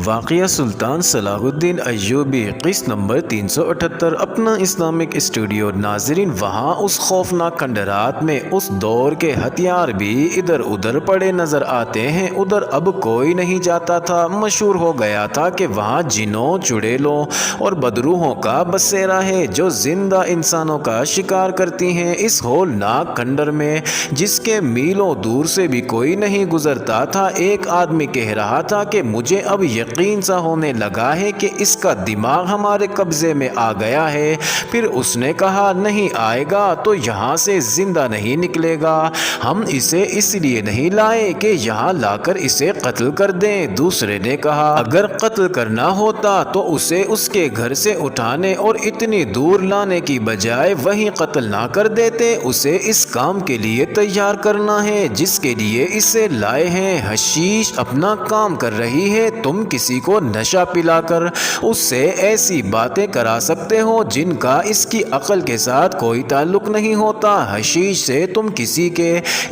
واقعہ سلطان صلاح الدین ایوبی قسط نمبر 378 اپنا اسلامک اسٹوڈیو۔ ناظرین، وہاں اس خوفناک کھنڈرات میں اس دور کے ہتھیار بھی ادھر ادھر پڑے نظر آتے ہیں۔ ادھر اب کوئی نہیں جاتا تھا۔ مشہور ہو گیا تھا کہ وہاں جنوں، چڑیلوں اور بدروحوں کا بسیرا ہے جو زندہ انسانوں کا شکار کرتی ہیں۔ اس ہولناک کھنڈر میں جس کے میلوں دور سے بھی کوئی نہیں گزرتا تھا، ایک آدمی کہہ رہا تھا کہ مجھے اب یقین سا ہونے لگا ہے کہ اس کا دماغ ہمارے قبضے میں آ گیا ہے۔ پھر اس نے کہا، نہیں آئے گا تو یہاں سے زندہ نہیں نکلے گا۔ ہم اسے اس لیے نہیں لائے کہ یہاں لا کر اسے قتل کر دیں۔ دوسرے نے کہا، اگر قتل کرنا ہوتا تو اسے اس کے گھر سے اٹھانے اور اتنی دور لانے کی بجائے وہیں قتل نہ کر دیتے۔ اسے اس کام کے لیے تیار کرنا ہے جس کے لیے اسے لائے ہیں۔ حشیش اپنا کام کر رہی ہے، تم کسی کو نشہ پلا کر اس سے ایسی باتیں کرا سکتے ہو جن کا اس کی عقل کے ساتھ کوئی تعلق نہیں ہوتا۔ حشیش سے تم کسی کے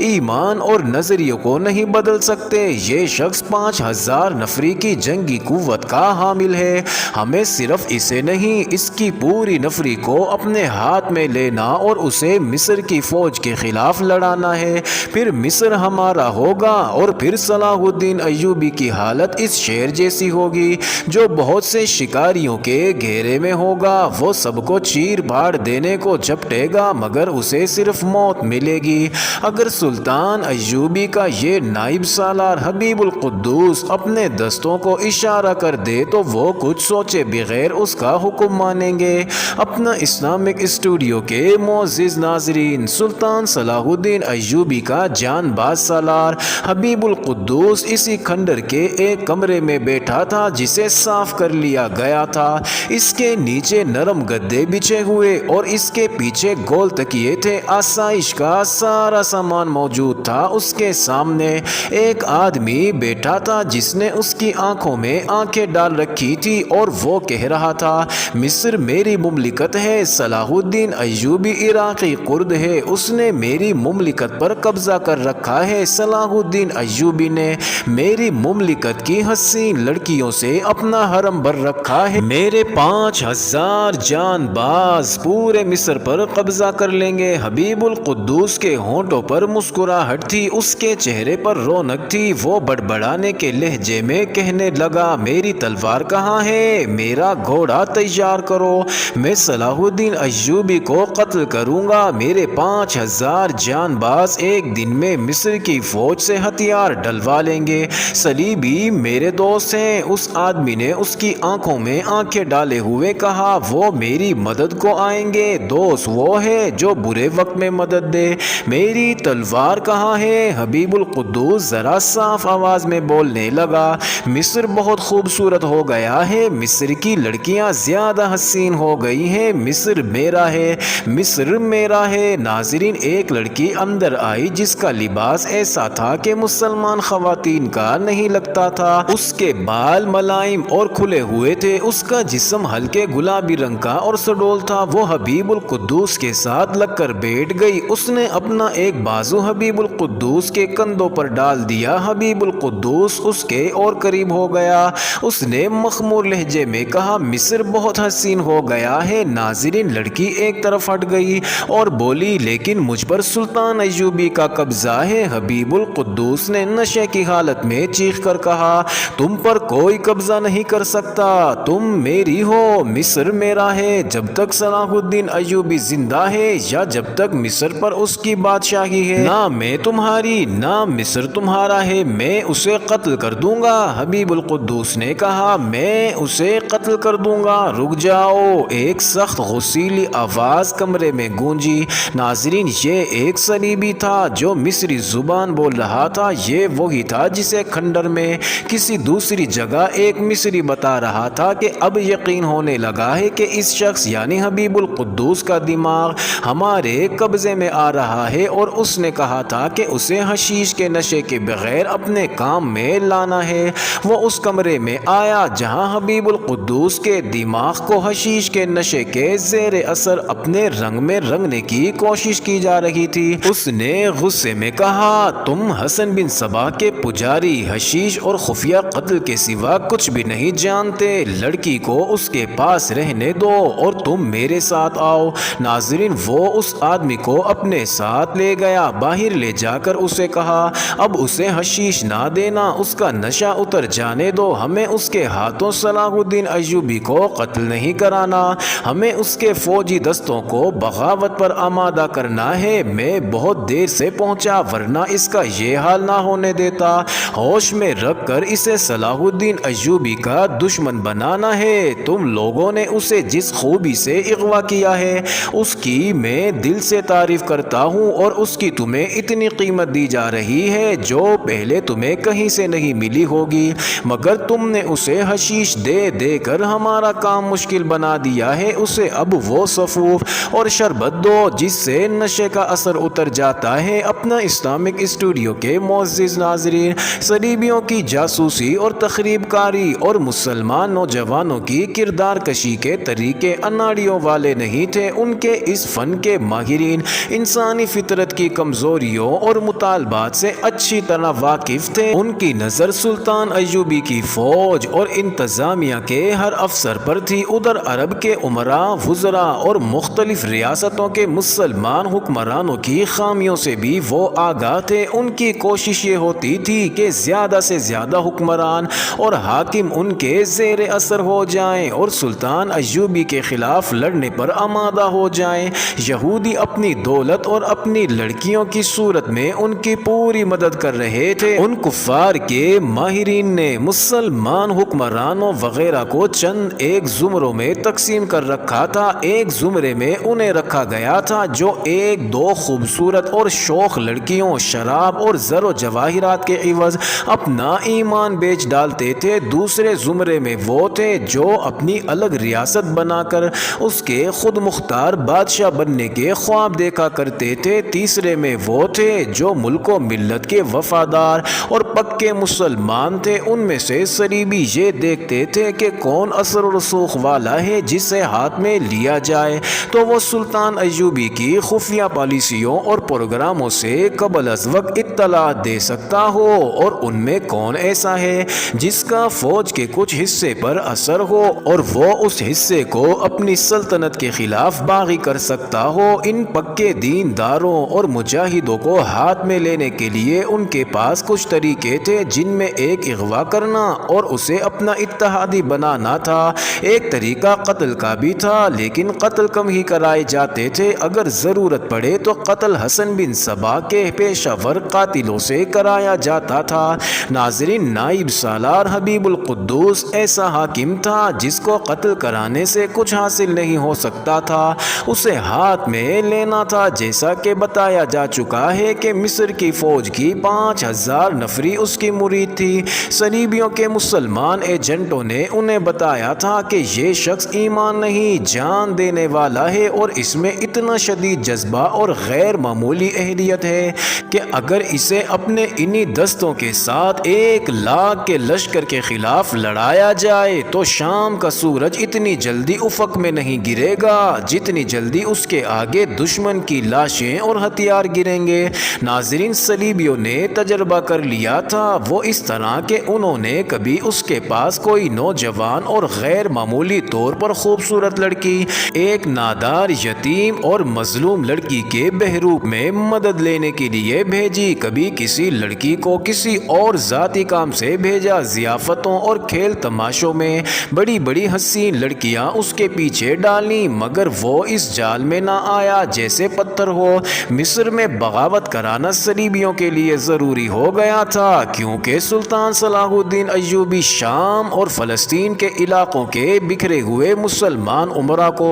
ایمان اور نظریوں کو نہیں بدل سکتے۔ یہ شخص 5000 نفری کی جنگی قوت کا حامل ہے۔ ہمیں صرف اسے نہیں، اس کی پوری نفری کو اپنے ہاتھ میں لینا اور اسے مصر کی فوج کے خلاف لڑانا ہے۔ پھر مصر ہمارا ہوگا اور پھر صلاح الدین ایوبی کی حالت اس شیر جیسی ہوگی جو بہت سے شکاریوں کے گھیرے میں ہوگا۔ وہ سب کو چیر پھاڑ دینے کو جھپٹے گا مگر اسے صرف موت ملے گی۔ اگر سلطان ایوبی کا یہ نائب سالار حبیب القدوس اپنے دستوں کو اشارہ کر دے تو وہ کچھ سوچے بغیر اس کا حکم مانیں گے۔ اپنا اسلامک اسٹوڈیو کے معزز ناظرین، سلطان صلاح الدین ایوبی کا جان باز سالار حبیب القدوس اسی کھنڈر کے ایک کمرے میں بیٹھا تھا جسے صاف کر لیا گیا تھا۔ اس کے نیچے نرم گدے بچھے ہوئے اور اس کے پیچھے گول تکیے تھے۔ آسائش کا سارا سامان موجود تھا۔ اس کے سامنے ایک آدمی بیٹھا تھا جس نے اس کی آنکھوں میں آنکھیں ڈال رکھی تھی اور وہ کہہ رہا تھا، مصر میری مملکت ہے، صلاح الدین ایوبی عراقی کرد ہے، اس نے میری مملکت پر قبضہ کر رکھا ہے۔ صلاح الدین ایوبی نے میری مملکت کی حسین لڑکیوں سے اپنا حرم بھر رکھا ہے۔ میرے 5000 جان باز پورے مصر پر قبضہ کر لیں گے۔ حبیب القدوس کے ہونٹوں پر مسکراہٹ تھی، اس کے چہرے پر رونق تھی۔ وہ بڑبڑانے کے لہجے میں کہنے لگا، میری تلوار کہاں ہے؟ میرا گھوڑا تیار کرو، میں صلاح الدین ایوبی کو قتل کروں گا۔ میرے 5000 جان باز ایک دن میں مصر کی فوج سے ہتھیار ڈلوا لیں گے۔ صلیبی میرے دوست ہیں۔ اس آدمی نے اس کی آنکھوں میں آنکھیں ڈالے ہوئے کہا، وہ میری مدد کو آئیں گے۔ دوست وہ ہے جو برے وقت میں مدد دے۔ میری تلوار کہاں ہے؟ حبیب القدوس ذرا صاف آواز میں بولنے لگا، مصر بہت خوبصورت ہو گیا ہے، مصر کی لڑکیاں زیادہ حسین ہو گئی ہیں، مصر میرا ہے، مصر میرا ہے۔ ناظرین، ایک لڑکی اندر آئی جس کا لباس ایسا تھا کہ مسلمان خواتین کا نہیں لگتا تھا۔ اس کے بال ملائم اور کھلے ہوئے تھے، اس کا جسم ہلکے گلابی رنگ کا اور سڈول تھا۔ وہ حبیب القدوس کے ساتھ لگ کر بیٹھ گئی۔ اس نے اپنا ایک بازو حبیب القدوس کے کندھوں پر ڈال دیا۔ حبیب القدوس اس کے اور قریب ہو گیا۔ اس نے مخمور لہجے میں کہا، مصر بہت حسین ہو گیا ہے۔ ناظرین، لڑکی ایک طرف ہٹ گئی اور بولی، لیکن مجھ پر سلطان ایوبی کا قبضہ ہے۔ حبیب القدوس نے نشے کی حالت میں چیخ کر کہا، تم پر کوئی قبضہ نہیں کر سکتا، تم میری ہو، مصر میرا ہے۔ جب تک صلاح الدین ایوبی زندہ ہے یا جب تک مصر پر اس کی بادشاہی ہے، نہ میں تمہاری نہ مصر تمہارا ہے، میں اسے قتل کر دوں گا۔ حبیب القدوس نے کہا، میں اسے قتل کر دوں گا، رک جاؤ۔ ایک سخت غصیلی آواز کمرے میں گونجی۔ ناظرین، یہ ایک صلیبی تھا جو مصری زبان بول رہا تھا۔ یہ وہی تھا جسے کھنڈر میں کسی دوسری جگہ ایک مصری بتا رہا تھا کہ اب یقین ہونے لگا ہے کہ اس شخص یعنی حبیب القدوس کا دماغ ہمارے قبضے میں آ رہا ہے، اور اس نے کہا تھا کہ اسے حشیش کے نشے کے بغیر اپنے کام میں لانا ہے۔ وہ اس کمرے میں آیا جہاں حبیب القدوس کے دماغ کو حشیش کے نشے کے زیر اثر اپنے رنگ میں رنگنے کی کوشش کی جا رہی تھی۔ اس نے غصے میں کہا، تم حسن بن صبا کے پجاری، حشیش اور خفیہ قتل کے سوا کچھ بھی نہیں جانتے، لڑکی کو اس کے پاس رہنے دو اور تم میرے ساتھ آؤ۔ ناظرین، وہ اس آدمی کو اپنے ساتھ لے گیا، باہر لے جا کر اسے کہا اب اسے حشیش نہ دینا، اس کا نشہ اتر جانے دو، ہمیں اس کے ہاتھوں صلاح الدین ایوبی کو قتل نہیں کرانا، ہمیں اس کے فوجی دستوں کو بغاوت پر آمادہ کرنا ہے۔ میں بہت دیر سے پہنچا ورنہ اس کا یہ حال نہ ہونے دیتا، ہوش میں رکھ کر اسے صلاح الدین ایوبی کا دشمن بنانا ہے۔ تم لوگوں نے اسے جس خوبی سے اغوا کیا ہے اس کی میں دل سے تعریف کرتا ہوں، اور اس کی تمہیں اتنی قیمت دی جا رہی ہے جو پہلے تمہیں کہیں سے نہیں ملی ہوگی، مگر تم نے اسے حشیش دے دے کر ہمارا کام مشکل بنا دیا ہے۔ اسے اب وہ سفوف اور شربت دو جس سے نشے کا اثر اتر جاتا ہے۔ اپنا اسلامک اسٹوڈیو کے معزز ناظرین، صلیبیوں کی جاسوسی اور تخریب کاری اور مسلمان نوجوانوں کی کردار کشی کے طریقے اناڑیوں والے نہیں تھے، ان کے اس فن کے ماہرین انسانی فطرت کی کمزوریوں اور مطالبات سے اچھی طرح واقف تھے۔ ان کی نظر سلطان ایوبی کی فوج اور انتظامیہ کے ہر افسر پر تھی، ادھر عرب کے امراء، وزراء اور مختلف ریاستوں کے مسلمان حکمرانوں کی خامیوں سے بھی وہ آگاہ تھے۔ ان کی کوشش یہ ہوتی تھی کہ زیادہ سے زیادہ حکمران اور حاکم ان کے زیر اثر ہو جائیں اور سلطان ایوبی کے خلاف لڑنے پر آمادہ ہو جائیں۔ یہودی اپنی دولت اور اپنی لڑکیوں کی صورت میں ان کی پوری مدد کر رہے تھے۔ ان کفار کے ماہرین نے مسلمان حکمرانوں وغیرہ کو چند ایک زمروں میں تقسیم کر رکھا تھا۔ ایک زمرے میں انہیں رکھا گیا تھا جو ایک دو خوبصورت اور شوخ لڑکیوں، شراب اور زر و جواہرات کے عوض اپنا ایمان بیچ ڈالتے تھے۔ دوسرے زمرے میں وہ تھے جو اپنی الگ ریاست بنا کر اس کے خود مختار بادشاہ بننے کے خواب دیکھا کرتے تھے۔ تیسرے میں وہ تھے جو ملک و ملت کے وفادار اور پکے مسلمان تھے۔ ان میں سے صلیبی یہ دیکھتے تھے کہ کون اثر و رسوخ والا ہے جسے ہاتھ میں لیا جائے تو وہ سلطان ایوبی کی خفیہ پالیسیوں اور پروگراموں سے قبل از وقت اطلاعات دے سکتا ہو، اور ان میں کون ایسا ہے جس کا فوج کے کچھ حصے پر اثر ہو اور وہ اس حصے کو اپنی سلطنت کے خلاف باغی کر سکتا ہو۔ ان پکے دینداروں اور مجاہدوں کو ہاتھ میں لینے کے لیے ان کے پاس کچھ طریقے تھے، جن میں ایک اغوا کرنا اور اسے اپنا اتحادی بنانا تھا۔ ایک طریقہ قتل کا بھی تھا، لیکن قتل کم ہی کرائے جاتے تھے، اگر ضرورت پڑے تو قتل حسن بن صبا کے پیشہ ور قاتلوں سے کرایا جاتا تھا۔ ناظرین، نائب سالار حبیب القدوس ایسا حاکم تھا جس کو قتل کرانے سے کچھ حاصل نہیں ہو سکتا تھا، اسے ہاتھ میں لینا تھا۔ جیسا کہ بتایا جا چکا ہے کہ مصر کی فوج کی 5000 نفری اس کی مرید تھی۔ صلیبیوں کے مسلمان ایجنٹوں نے انہیں بتایا تھا کہ یہ شخص ایمان نہیں، جان دینے والا ہے اور اس میں اتنا شدید جذبہ اور غیر معمولی اہلیت ہے کہ اگر اسے اپنے انہی دستوں کے ساتھ 1,00,000 کے لشکر کے خلاف لڑایا جائے تو شام کا سورج اتنی جلدی افق میں نہیں گرے گا جتنی جلدی اس کے آگے دشمن کی لاشیں اور ہتھیار گریں گے۔ ناظرین، صلیبیوں نے تجربہ کر لیا تھا، وہ اس طرح کہ انہوں نے کبھی اس کے پاس کوئی نوجوان اور غیر معمولی طور پر خوبصورت لڑکی، ایک نادار یتیم اور مظلوم لڑکی کے بہروپ میں مدد لینے کے لیے بھیجی، کبھی کسی لڑکی کو کسی اور ذاتی کام سے بھیجا۔ ضیافتوں اور کھیل تماشوں میں بڑی بڑی حسین لڑکیاں اس کے پیچھے ڈالیں، مگر وہ اس جال میں نہ آیا جیسے پتھر ہو۔ مصر میں بغاوت کرانا صلیبیوں کے لیے ضروری ہو گیا تھا، کیونکہ سلطان صلاح الدین ایوبی شام اور فلسطین کے علاقوں کے بکھرے ہوئے مسلمان امراء کو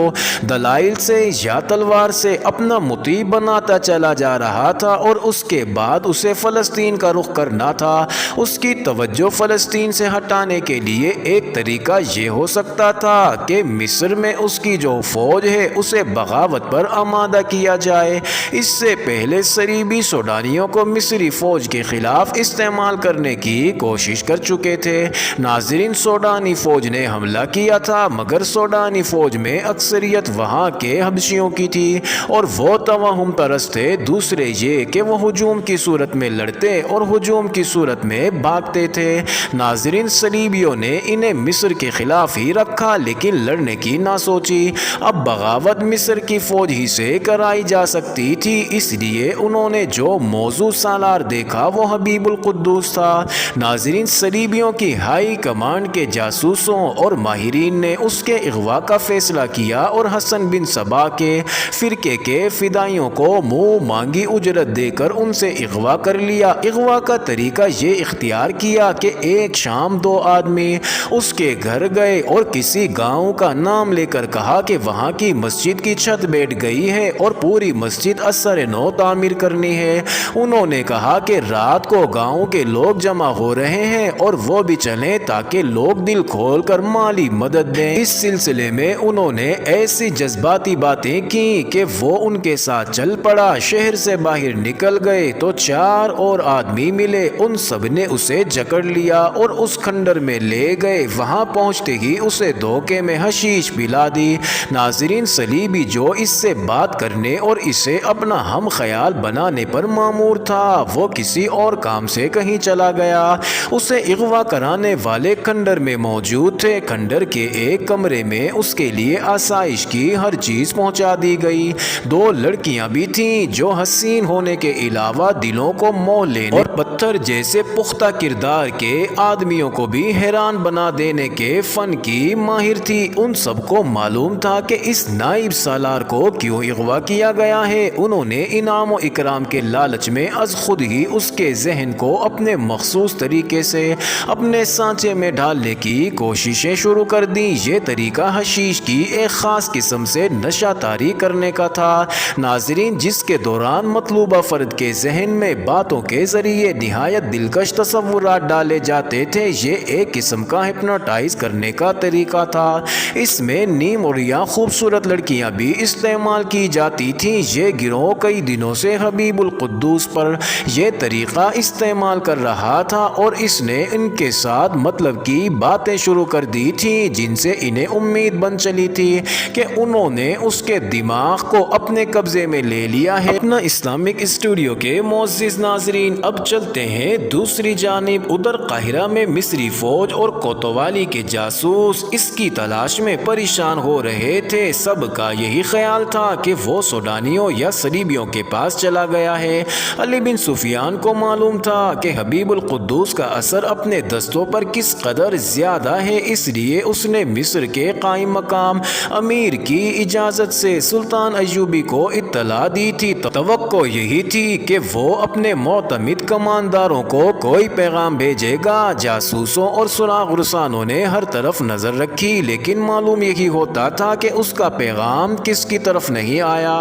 دلائل سے یا تلوار سے اپنا مطیع بناتا چلا جا رہا تھا، اور اس کے بعد اسے فلسطین کا رخ کرنا تھا۔ اس کی توجہ فلسطین سے ہٹانے کے لیے ایک طریقہ یہ ہو سکتا تھا کہ مصر میں اس کی جو فوج ہے اسے بغاوت پر آمادہ کیا جائے۔ اس سے پہلے صلیبی سوڈانیوں کو مصری فوج کے خلاف استعمال کرنے کی کوشش کر چکے تھے۔ ناظرین، سوڈانی فوج نے حملہ کیا تھا، مگر سوڈانی فوج میں اکثریت وہاں کے حبشیوں کی تھی اور وہ توہم پرست تھے۔ دوسرے یہ کہ وہ ہجوم کی صورت میں لڑتے اور ہجوم کی صورت میں بھاگتے تھے۔ ناظرین صلیبیوں نے انہیں مصر کے خلاف ہی رکھا لیکن لڑنے کی نہ سوچی۔ اب بغاوت مصر کی فوج ہی سے کرائی جا سکتی تھی، اس لیے انہوں نے جو موضوع سالار دیکھا وہ حبیب القدوس تھا۔ ناظرین صلیبیوں کی ہائی کمانڈ کے جاسوسوں اور ماہرین نے اس کے اغوا کا فیصلہ کیا اور حسن بن صبا کے فرقے کے فدائیوں کو منہ مانگی اجرت دے کر ان سے اغوا کر لیا۔ اغوا کا طریقہ یہ اختیار کیا کہ ایک شام 2 آدمی اس کے گھر گئے اور کسی گاؤں کا نام لے کر کہا کہ وہاں کی مسجد کی چھت بیٹھ گئی ہے اور پوری مسجد اثر نو تعمیر کرنی ہے۔ انہوں نے کہا کہ رات کو گاؤں کے لوگ جمع ہو رہے ہیں اور وہ بھی چلیں تاکہ لوگ دل کھول کر مالی مدد دیں۔ اس سلسلے میں انہوں نے ایسی جذباتی باتیں کی کہ وہ ان کے ساتھ چل پڑا۔ شہر سے باہر نکل گئے تو 4 اور آدمی ملے، ان سب نے اسے جکڑ لیا اور اس کھنڈر میں لے گئے۔ وہاں پہنچتے ہی اسے دھوکے میں حشیش پلا دی۔ ناظرین صلیبی جو اس سے بات کرنے اور اسے اپنا ہم خیال بنانے پر مامور تھا، وہ کسی اور کام سے کہیں چلا گیا۔ اسے اغوا کرانے والے کھنڈر میں موجود تھے۔ کھنڈر کے ایک کمرے میں اس کے لیے آسائش کی ہر چیز پہنچا دی گئی۔ 2 لڑکیاں بھی تھیں جو حسین ہونے کے علاوہ دلوں کو موہ لینے اور پتھر جیسے پختہ کردار کے آدمیوں کو بھی حیران بنا دینے کے فن کی ماہر تھی۔ ان سب کو معلوم تھا کہ اس نائب سالار کو کیوں اغوا کیا گیا ہے۔ انہوں نے انعام و اکرام کے لالچ میں از خود ہی اس کے ذہن کو اپنے مخصوص طریقے سے اپنے سانچے میں ڈالنے کی کوششیں شروع کر دیں۔ یہ طریقہ حشیش کی ایک خاص قسم سے نشہ طاری کرنے کا تھا۔ ناظرین جس کے دوران مطلوبہ فرد کے ذہن میں باتوں کے ذریعے نہایت دلکش تصورات ڈالے جاتے تھے، یہ ایک قسم کا ہپنوٹائز کرنے کا طریقہ تھا۔ اس میں نیم عریاں خوبصورت لڑکیاں بھی استعمال کی جاتی تھیں۔ یہ گروہ کئی دنوں سے حبیب القدوس پر یہ طریقہ استعمال کر رہا تھا اور اس نے ان کے ساتھ مطلب کی باتیں شروع کر دی تھیں جن سے انہیں امید بن چلی تھی کہ انہوں نے اس کے دماغ کو اپنے قبضے میں لے لیا ہے۔ اپنا اسلامک اسٹوڈیو کے معزز ناظرین اب چلتے ہیں دوسری جانب۔ ادھر قاہرہ میں مصری فوج اور کوتوالی کے جاسوس اس کی تلاش میں پریشان ہو رہے تھے۔ سب کا یہی خیال تھا کہ وہ سوڈانیوں یا صلیبیوں کے پاس چلا گیا ہے۔ علی بن سفیان کو معلوم تھا کہ حبیب القدوس کا اثر اپنے دستوں پر کس قدر زیادہ ہے، اس لیے اس نے مصر کے قائم مقام امیر کی اجازت سے سلطان ایوبی کو اطلاع دی تھی۔ توقع یہی تھی کہ وہ اپنے معتمد کمانداروں کو کوئی پیغام بھیجے گا۔ جاسوسوں اور سراغ رسانوں نے ہر طرف نظر رکھی لیکن معلوم یہی ہوتا تھا کہ اس کا پیغام کس کی طرف نہیں آیا۔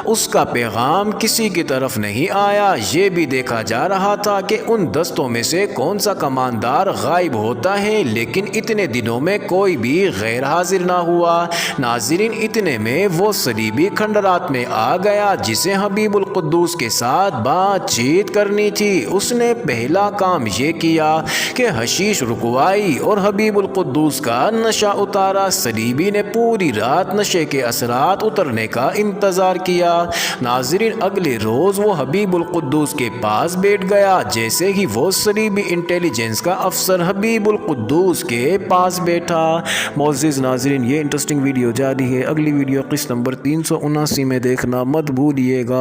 اس کا پیغام کسی کی طرف نہیں آیا۔ یہ بھی دیکھا جا رہا تھا کہ ان دستوں میں سے کون سا کماندار غائب ہوتا ہے، لیکن اتنے دنوں میں کوئی بھی غیر حاضر نہ ہوا۔ ناظرین اتنے میں وہ صلیبی کھنڈرات میں آ گیا جسے حبیب القدوس کے ساتھ بات چیت کرنی تھی۔ اس نے پہلا کام یہ کیا کہ حشیش رکوائی اور حبیب القدوس کا نشہ اتارا۔ صلیبی نے پوری رات نشے کے اثرات اترنے کا انتظار کیا۔ ناظرین اگلے روز وہ حبیب القدوس کے پاس بیٹھ گیا جیسے ہی وہ صلیبی انٹیلیجنس کا افسر حبیب القدوس کے پاس بیٹھا۔ معزز ناظرین یہ انٹرسٹنگ ویڈیو جاری ہے، اگلی ویڈیو قسط نمبر 379 میں دیکھنا مت بھولیے گا۔